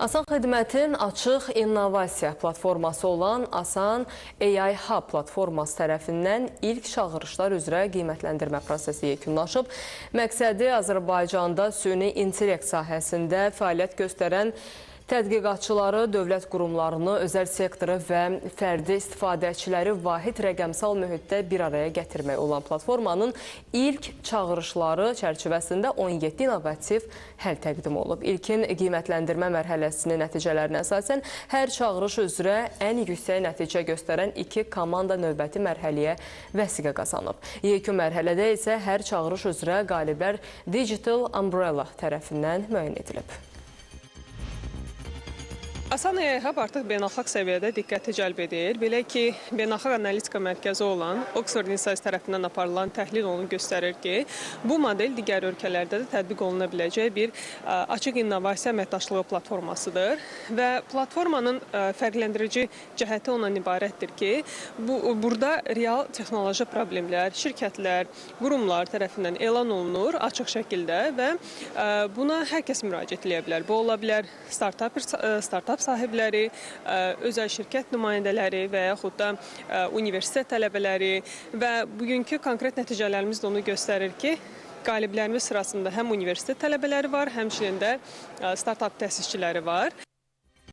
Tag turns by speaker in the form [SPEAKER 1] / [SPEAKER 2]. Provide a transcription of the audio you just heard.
[SPEAKER 1] Asan Xidmətin açıq innovasiya platforması olan Asan AI Hub platforması tərəfindən ilk çağırışlar üzrə qiymətləndirmə prosesi yekunlaşıb. Məqsədi Azərbaycanda süni intellekt sahəsində fəaliyyət göstərən tədqiqatçıları, dövlət qurumlarını, özəl sektoru və fərdi istifadəçiləri vahid rəqəmsal mühitdə bir araya gətirmək olan platformanın ilk çağırışları çərçivəsində 17 innovativ həll təqdim olub. İlkin qiymətləndirmə mərhələsinin nəticələrinə əsasən hər çağırış üzrə ən yüksək nəticə göstərən 2 komanda növbəti mərhələyə vəsiqə qazanıb. Yekun mərhələdə isə hər çağırış üzrə qaliblər Digital Umbrella tərəfindən müəyyən edilib.
[SPEAKER 2] Asan AI Hub artıq beynəlxalq səviyyədə diqqəti cəlb edir. Belə ki, beynəlxalq analitika mərkəzi olan Oxford Insights tərəfindən aparılan təhlil onu göstərir ki, bu model digər ölkələrdə də tətbiq oluna biləcək bir açıq innovasiya əməkdaşlığı platformasıdır. Və platformanın fərqləndirici cəhəti ondan ibarətdir ki, burada real texnoloji problemlər, şirkətlər, qurumlar tərəfindən elan olunur açıq şəkildə və buna hər kəs müraciət edə bilər. Bu ola bilər startup sahibləri, özəl şirkət nümayəndələri və yaxud da universitet tələbələri və bugünkü konkret nəticələrimiz də onu göstərir ki, qaliblərimiz sırasında həm universitet tələbələri var, həmçinin də startup təsisçiləri var.